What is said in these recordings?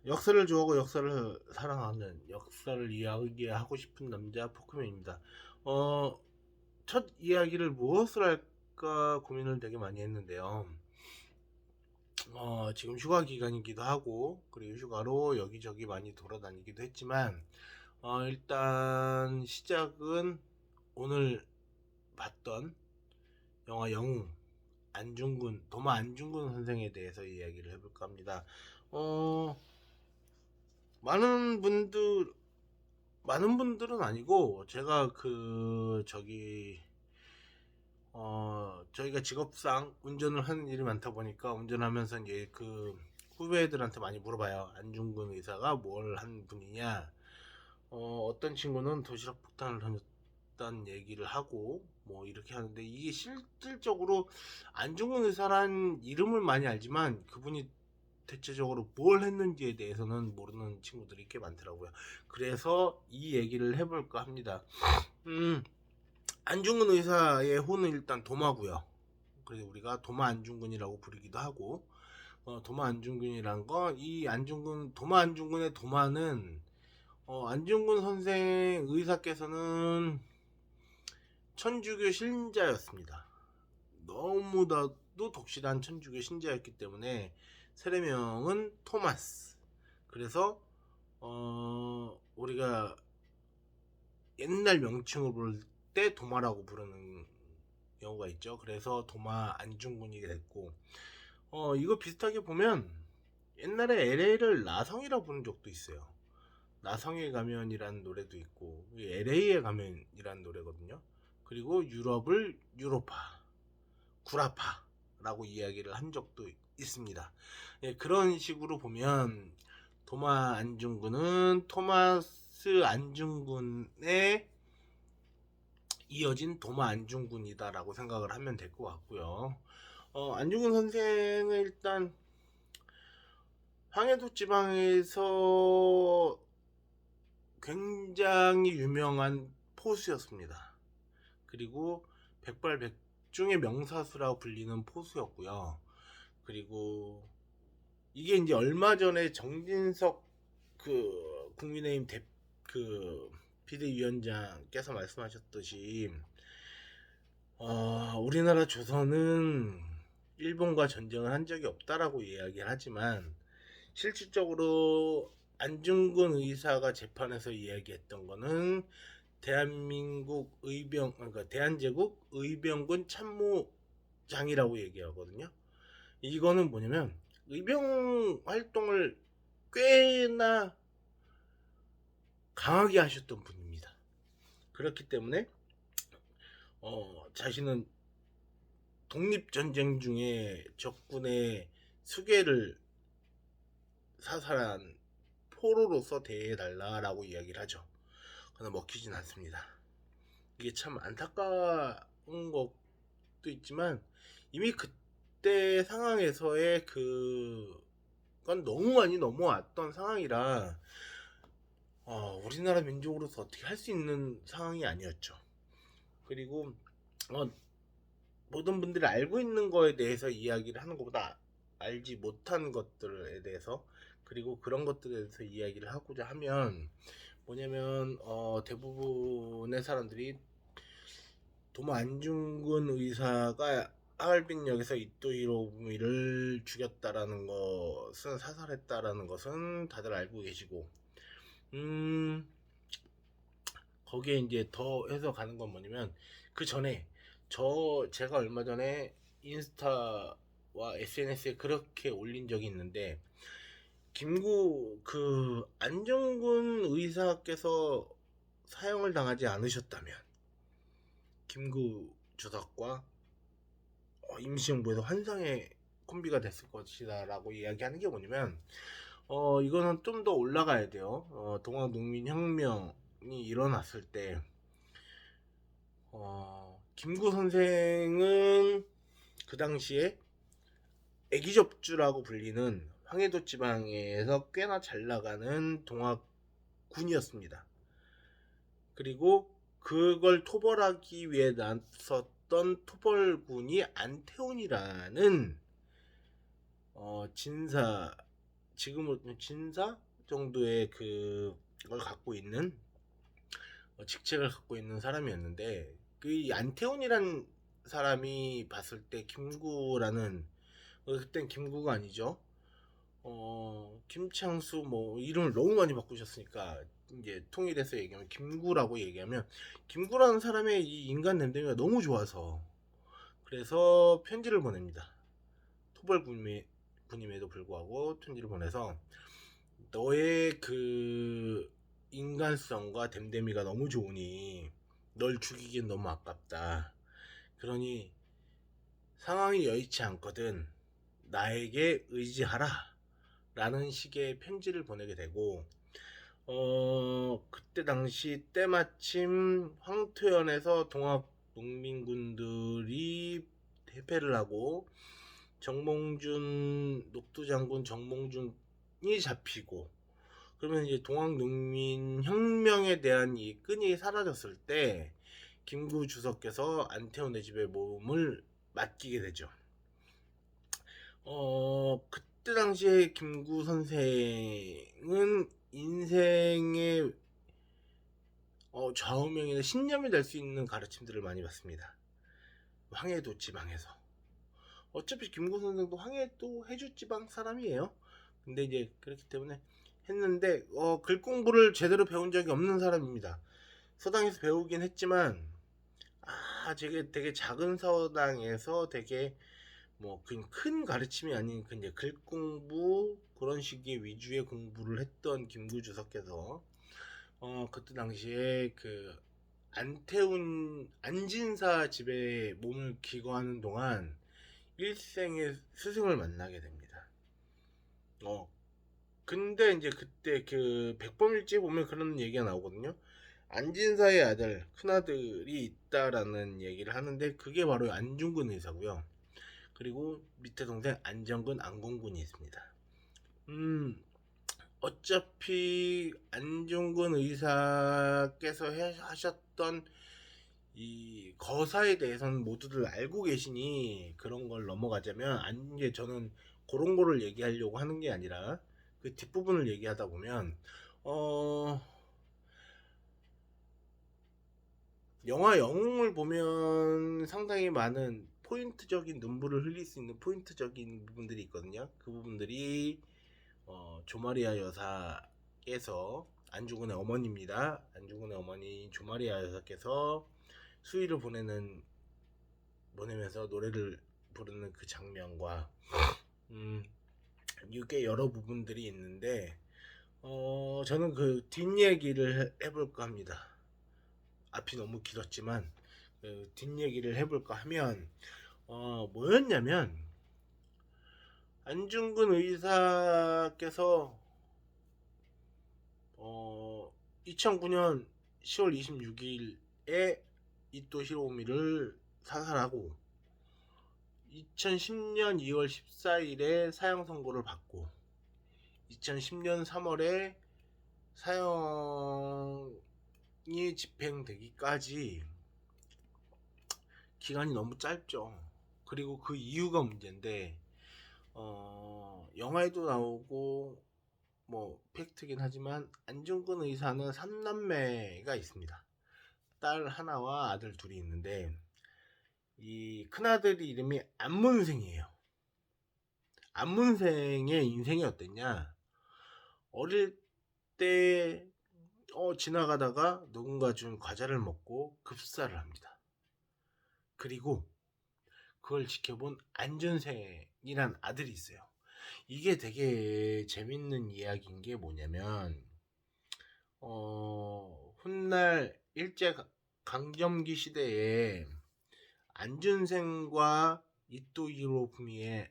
역사를 좋아하고 역사를 사랑하는 역사를 이야기하고 싶은 남자 포크맨입니다. 어, 첫 이야기를 무엇을 할까 고민을 되게 많이 했는데요. 지금 휴가 기간이기도 하고, 그리고 휴가로 여기저기 많이 돌아다니기도 했지만, 일단 시작은 오늘 봤던 영화 영웅, 도마 안중근 선생에 대해서 이야기를 해볼까 합니다. 어, 많은 분들 많은 분들은 아니고 제가 저희가 직업상 운전을 하는 일이 많다 보니까 운전하면서 이제 후배들한테 많이 물어봐요. 안중근 의사가 뭘 한 분이냐. 어떤 친구는 도시락 폭탄을 던졌다는 얘기를 하고 뭐 이렇게 하는데, 이게 실질적으로 안중근 의사란 이름을 많이 알지만 그분이 대체적으로 뭘 했는지에 대해서는 모르는 친구들이 꽤 많더라고요. 그래서 이 얘기를 해볼까 합니다. 안중근 의사의 호는 일단 도마고요. 그래서 우리가 도마 안중근이라고 부르기도 하고, 도마 안중근이란 거, 도마 안중근의 도마는, 안중근 선생 의사께서는 천주교 신자였습니다. 너무나도 독실한 천주교 신자였기 때문에 세례명은 토마스. 그래서 우리가 옛날 명칭으로 부를 때 도마라고 부르는 경우가 있죠. 그래서 도마 안중근이 됐고, 이거 비슷하게 보면 옛날에 LA를 나성이라고 부른 적도 있어요. 나성에 가면이라는 노래도 있고, LA에 가면이라는 노래거든요. 그리고 유럽을 유로파, 구라파라고 이야기를 한 적도 있습니다. 예, 그런 식으로 보면 도마 안중근은 토마스 안중근의 이어진 도마 안중근이다라고 생각을 하면 될 것 같고요. 안중근 선생은 일단 황해도 지방에서 굉장히 유명한 포수였습니다. 그리고 백발백중의 명사수라고 불리는 포수였고요. 그리고 이게 이제 얼마 전에 정진석 국민의힘 비대위원장께서 말씀하셨듯이, 우리나라 조선은 일본과 전쟁을 한 적이 없다라고 이야기를 하지만, 실질적으로 안중근 의사가 재판에서 이야기했던 거는 그러니까 대한제국 의병군 참모장이라고 얘기하거든요. 이거는 뭐냐면 의병 활동을 꽤나 강하게 하셨던 분입니다. 그렇기 때문에 자신은 독립전쟁 중에 적군의 수계를 사살한 포로로서 대해달라라고 이야기를 하죠. 그러나 먹히진 않습니다. 이게 참 안타까운 것도 있지만, 이미 그때 상황에서의 건 너무 많이 넘어왔던 상황이라 우리나라 민족으로서 어떻게 할 수 있는 상황이 아니었죠. 그리고 모든 분들이 알고 있는 거에 대해서 이야기를 하는 것보다 알지 못한 것들에 대해서, 그리고 그런 것들에 대해서 이야기를 하고자 하면 뭐냐면, 대부분의 사람들이 도마 안중근 의사가 하얼빈역에서 이토 히로부미를 죽였다라는 것은, 사살했다라는 것은 다들 알고 계시고, 거기에 이제 더 해서 가는 건 뭐냐면, 그 전에 제가 얼마 전에 인스타와 SNS에 그렇게 올린 적이 있는데, 안중근 의사께서 사형을 당하지 않으셨다면 김구 주석과 임시정부에서 환상의 콤비가 됐을 것이다 라고 이야기하는 게 뭐냐면, 이거는 좀 더 올라가야 돼요. 동학농민혁명이 일어났을 때, 김구 선생은 그 당시에 애기접주라고 불리는 황해도 지방에서 꽤나 잘 나가는 동학군이었습니다. 그리고 그걸 토벌하기 위해 나섰던 토벌군이 안태훈이라는 지금은 진사 정도의 그걸 갖고 있는 직책을 갖고 있는 사람이었는데 그 안태훈이란 사람이 봤을 때 김구라는 그땐 김구가 아니죠. 김창수 뭐 이름을 너무 많이 바꾸셨으니까 이제 통일해서 얘기하면 김구라고 얘기하면 김구라는 사람의 이 인간 냄새가 너무 좋아서 그래서 편지를 보냅니다. 토벌 군임에도 불구하고 편지를 보내서 너의 그 인간성과 댐댐이가 너무 좋으니 널 죽이긴 너무 아깝다. 그러니 상황이 여의치 않거든 나에게 의지하라 라는 식의 편지를 보내게 되고 그때 당시 때마침 황토현에서 동학농민군들이 대패를 하고 정몽준 녹두장군 정몽준이 잡히고 그러면 이제 동학농민 혁명에 대한 이 끈이 사라졌을 때 김구 주석께서 안태훈의 집에 몸을 맡기게 되죠. 그때 당시에 김구 선생은 인생의 좌우명이나 신념이 될 수 있는 가르침들을 많이 받습니다. 황해도 지방에서. 어차피 김구 선생도 황해도 해주 지방 사람이에요. 근데 이제 그렇기 때문에 했는데 글 공부를 제대로 배운 적이 없는 사람입니다. 서당에서 배우긴 했지만 되게 작은 서당에서 되게 뭐 큰 가르침이 아닌 이제 글 공부 그런 식의 위주의 공부를 했던 김구 주석께서 그때 당시에 그 안태훈 안진사 집에 몸을 기거하는 동안 일생의 스승을 만나게 됩니다. 근데 이제 그때 그 백범일지에 보면 그런 얘기가 나오거든요. 안진사의 아들 큰아들이 있다라는 얘기를 하는데 그게 바로 안중근 의사고요. 그리고 밑에 동생 안정근 안공군이 있습니다. 어차피 안중근 의사께서 하셨던 이 거사에 대해서는 모두들 알고 계시니 그런 걸 넘어가자면 이제 저는 그런 거를 얘기하려고 하는 게 아니라 그 뒷부분을 얘기하다 보면 영화 영웅을 보면 상당히 많은 포인트적인 눈물을 흘릴 수 있는 포인트적인 부분들이 있거든요. 그 부분들이 조마리아 여사께서 안중근의 어머니입니다. 안중근의 어머니 조마리아 여사께서 수위를 보내면서 노래를 부르는 그 장면과 이게 여러 부분들이 있는데 저는 그 뒷얘기를 해볼까 합니다. 앞이 너무 길었지만 그 뒷얘기를 해볼까 하면 뭐였냐면 안중근 의사께서 2009년 10월 26일에 이토 히로미를 사살하고 2010년 2월 14일에 사형 선고를 받고 2010년 3월에 사형이 집행되기까지 기간이 너무 짧죠. 그리고 그 이유가 문제인데 영화에도 나오고 뭐 팩트긴 하지만 안중근 의사는 3남매가 있습니다. 딸 하나와 아들 둘이 있는데 이 큰아들이 이름이 안문생이에요. 안문생의 인생이 어땠냐? 어릴 때 지나가다가 누군가 준 과자를 먹고 급사를 합니다. 그리고 그걸 지켜본 안준생이란 아들이 있어요. 이게 되게 재밌는 이야기인 게 뭐냐면 훗날 일제 강점기 시대에 안준생과 이토 히로부미의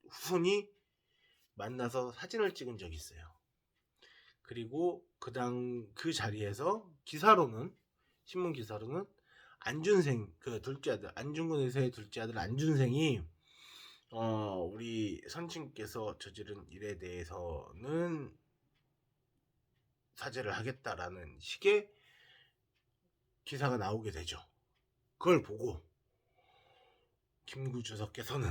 후손이 만나서 사진을 찍은 적이 있어요. 그리고 그 자리에서 기사로는 신문 기사로는 안준생 그 둘째 아들 안중근 의사의 둘째 아들 안준생이 우리 선친께서 저지른 일에 대해서는 사죄를 하겠다라는 식의 기사가 나오게 되죠. 그걸 보고 김구 주석께서는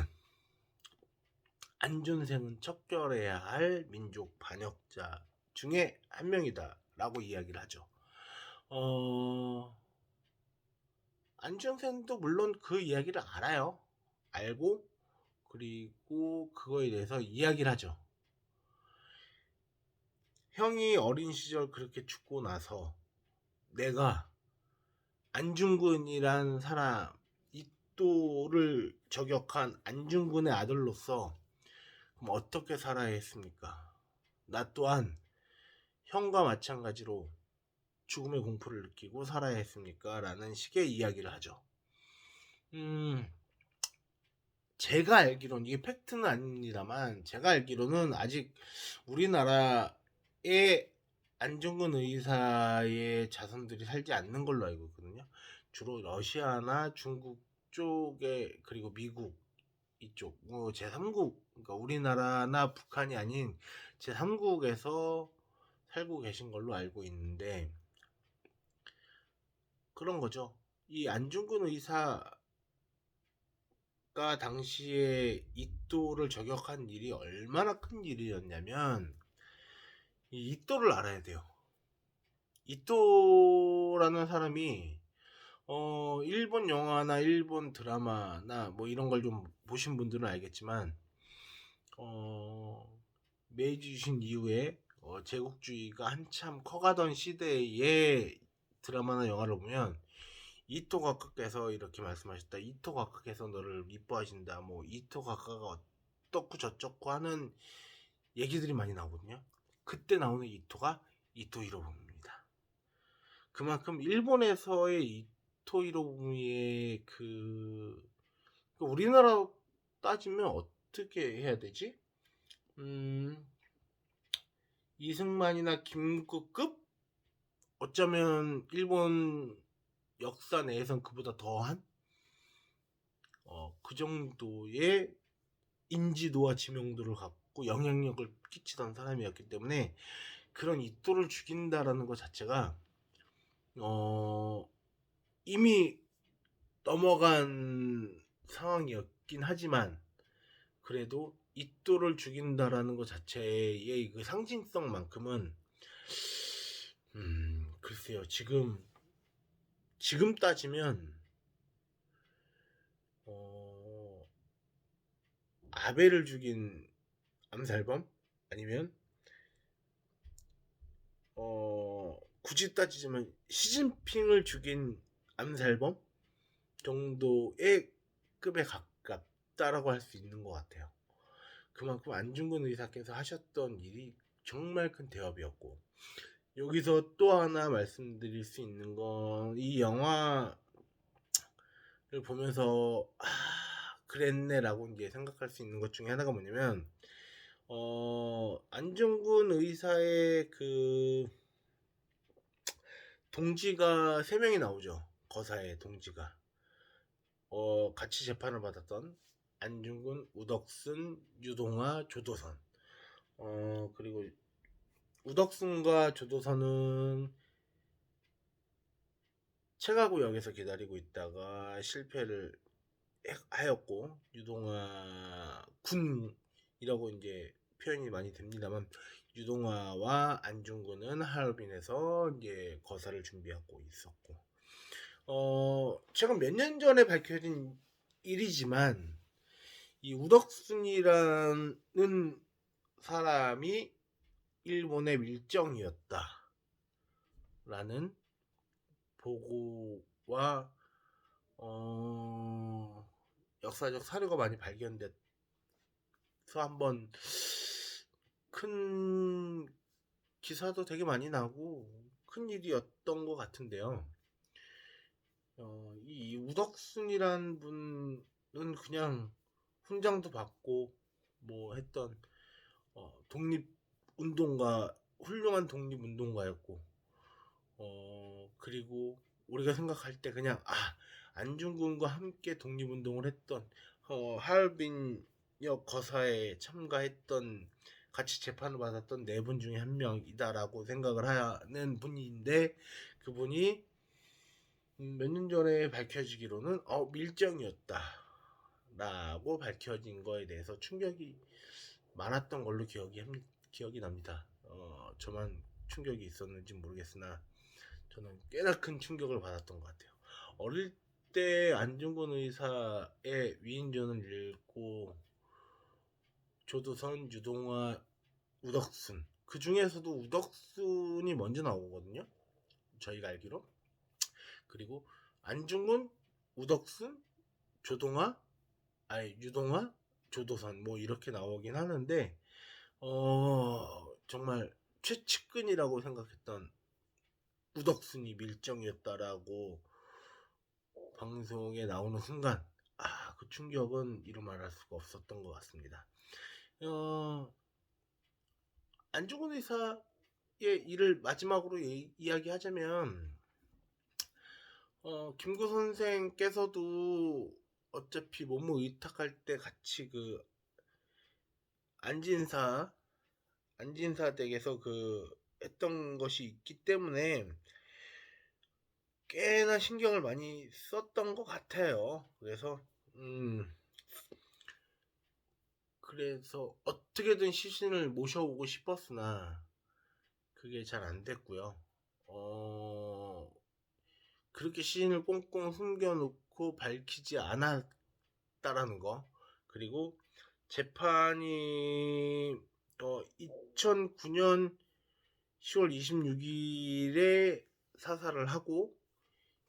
안준생은 척결해야 할 민족 반역자 중에 한 명이다라고 이야기를 하죠. 안준생도 물론 그 이야기를 알아요. 알고 그리고 그거에 대해서 이야기를 하죠. 형이 어린 시절 그렇게 죽고 나서 내가 안중근이란 사람, 이또를 저격한 안중근의 아들로서 그럼 어떻게 살아야 했습니까? 나 또한 형과 마찬가지로 죽음의 공포를 느끼고 살아야 했습니까? 라는 식의 이야기를 하죠. 제가 알기로는, 이게 팩트는 아닙니다만, 제가 알기로는 아직 우리나라에 안중근 의사의 자손들이 살지 않는 걸로 알고 있거든요. 주로 러시아나 중국 쪽에, 그리고 미국 이쪽, 제3국, 그러니까 우리나라나 북한이 아닌 제3국에서 살고 계신 걸로 알고 있는데, 그런 거죠. 이 안중근 의사가 당시에 이또를 저격한 일이 얼마나 큰 일이었냐면, 이 이또를 알아야 돼요. 이또라는 사람이 일본 영화나 일본 드라마나 뭐 이런 걸 좀 보신 분들은 알겠지만, 메이지 유신 이후에 제국주의가 한참 커가던 시대의 드라마나 영화를 보면 이토 각하께서 이렇게 말씀하셨다, 이토 각하께서 너를 이뻐하신다, 뭐 이토 각하가 어떻고 저쩌고 하는 얘기들이 많이 나오거든요. 그때 나오는 이토가 이토 히로부미입니다. 그만큼 일본에서의 이토 히로부미의 우리나라 따지면 어떻게 해야 되지? 이승만이나 김구급? 어쩌면 일본 역사 내에선 그보다 더한 그 정도의 인지도와 지명도를 갖고 영향력을 끼치던 사람이었기 때문에, 그런 이또를 죽인다라는 것 자체가 이미 넘어간 상황이었긴 하지만, 그래도 이또를 죽인다라는 것 자체의 그 상징성만큼은 글쎄요, 지금 따지면 아베를 죽인 암살범, 아니면 굳이 따지자면 시진핑을 죽인 암살범 정도의 급에 가깝다라고 할 수 있는 것 같아요. 그만큼 안중근 의사께서 하셨던 일이 정말 큰 대업이었고, 여기서 또 하나 말씀드릴 수 있는 건, 이 영화를 보면서 그랬네라고 이제 생각할 수 있는 것 중에 하나가 뭐냐면, 안중근 의사의 동지가 3명이 나오죠. 거사의 동지가 같이 재판을 받았던 안중근, 우덕순, 유동화, 조도선. 그리고 우덕순과 조도선은 체가구역에서 기다리고 있다가 실패를 하였고, 유동화 군이라고 이제 표현이 많이 됩니다만, 유동화와 안중근은 하얼빈에서 이제 거사를 준비하고 있었고, 최근 몇 년 전에 밝혀진 일이지만, 이 우덕순이라는 사람이 일본의 밀정이었다 라는 보고와 역사적 사료가 많이 발견돼서 한번 큰 기사도 되게 많이 나고 큰 일이었던 것 같은데요. 이 우덕순이란 분은 그냥 훈장도 받고 뭐 했던 독립운동가, 훌륭한 독립운동가였고, 그리고 우리가 생각할 때 그냥 안중근과 함께 독립운동을 했던, 하얼빈역 거사에 참가했던, 같이 재판을 받았던 4분 중에 한 명이다라고 생각을 하는 분인데, 그분이 몇 년 전에 밝혀지기로는 밀정이었다, 라고 밝혀진 거에 대해서 충격이 많았던 걸로 기억이 납니다. 저만 충격이 있었는지 모르겠으나 저는 꽤나 큰 충격을 받았던 것 같아요. 어릴 때 안중근 의사의 위인전을 읽고 조두선, 유동화, 우덕순, 그 중에서도 우덕순이 먼저 나오거든요, 저희가 알기로. 그리고 안중근, 우덕순, 유동화, 조도선 뭐 이렇게 나오긴 하는데 정말 최측근이라고 생각했던 우덕순이 밀정이었다라고 방송에 나오는 순간, 그 충격은 이루 말할 수가 없었던 것 같습니다. 안중근 의사의 일을 마지막으로 이야기하자면, 김구 선생께서도 어차피 몸을 의탁할 때 같이 그 안진사 댁에서 했던 것이 있기 때문에 꽤나 신경을 많이 썼던 것 같아요. 그래서 어떻게든 시신을 모셔오고 싶었으나 그게 잘 안 됐고요. 그렇게 시신을 꽁꽁 숨겨놓고 밝히지 않았다라는 거. 그리고 재판이 2009년 10월 26일에 사살을 하고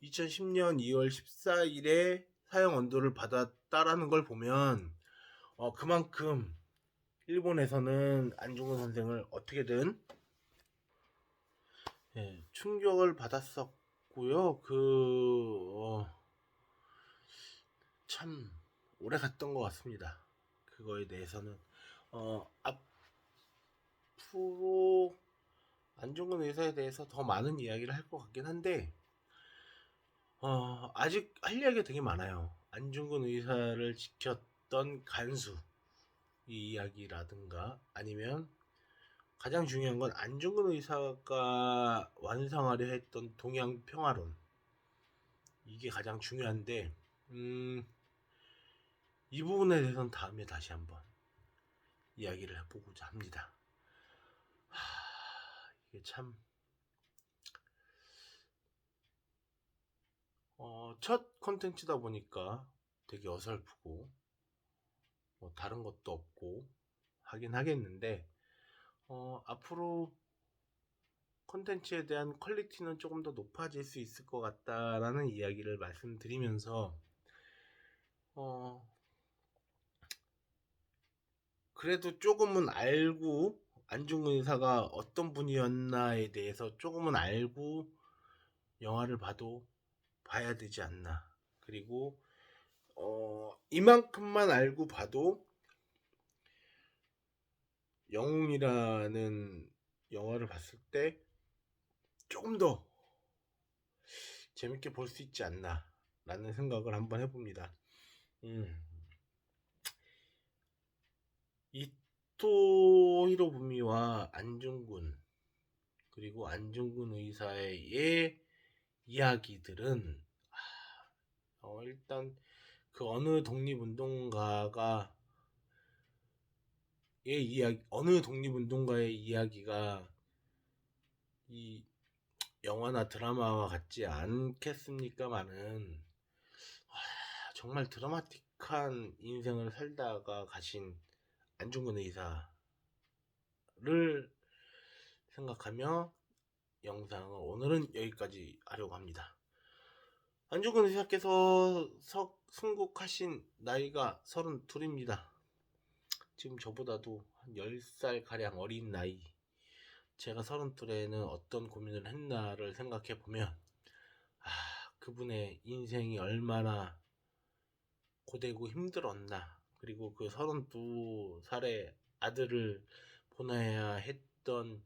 2010년 2월 14일에 사형 언도를 받았다라는 걸 보면 그만큼 일본에서는 안중근 선생을 어떻게든 충격을 받았었고요. 참 오래 갔던 것 같습니다. 그거에 대해서는 앞으로 안중근 의사에 대해서 더 많은 이야기를 할 것 같긴 한데 아직 할 이야기가 되게 많아요. 안중근 의사를 지켰던 간수 이 이야기라든가, 아니면 가장 중요한 건 안중근 의사가 완성하려 했던 동양 평화론, 이게 가장 중요한데 이 부분에 대해서는 다음에 다시 한번 이야기를 해보고자 합니다. 이게 참 첫 컨텐츠다 보니까 되게 어설프고 뭐 다른 것도 없고 하긴 하겠는데 앞으로 컨텐츠에 대한 퀄리티는 조금 더 높아질 수 있을 것 같다라는 이야기를 말씀드리면서 그래도 조금은 알고, 안중근 의사가 어떤 분이었나에 대해서 조금은 알고 영화를 봐야 되지 않나. 그리고 이만큼만 알고 봐도 영웅이라는 영화를 봤을 때 조금 더 재밌게 볼 수 있지 않나 라는 생각을 한번 해봅니다. 이토 히로부미와 안중근, 그리고 안중근 의사의 이야기들은 일단 그 어느 독립운동가의 이야기가 이 영화나 드라마와 같지 않겠습니까마는 정말 드라마틱한 인생을 살다가 가신 안중근 의사를 생각하며 영상을 오늘은 여기까지 하려고 합니다. 안중근 의사께서 순국하신 나이가 32입니다. 지금 저보다도 한 10살 가량 어린 나이, 제가 32에는 어떤 고민을 했나를 생각해보면 그분의 인생이 얼마나 고되고 힘들었나, 그리고 그 32살의 아들을 보내야 했던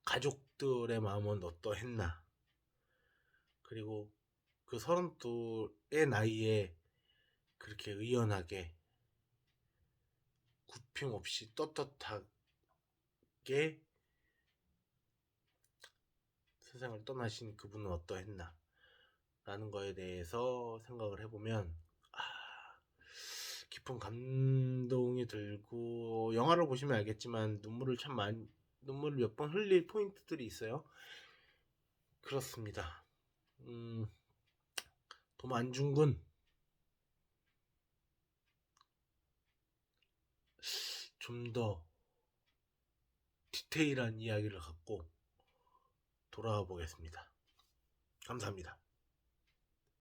가족들의 마음은 어떠했나, 그리고 그 32의 나이에 그렇게 의연하게 굽힘 없이 떳떳하게 세상을 떠나신 그분은 어떠했나 라는 거에 대해서 생각을 해보면 깊은 감동이 들고, 영화를 보시면 알겠지만 눈물을 몇 번 흘릴 포인트들이 있어요. 그렇습니다. 도마 안중근 좀 더 디테일한 이야기를 갖고 돌아와 보겠습니다. 감사합니다.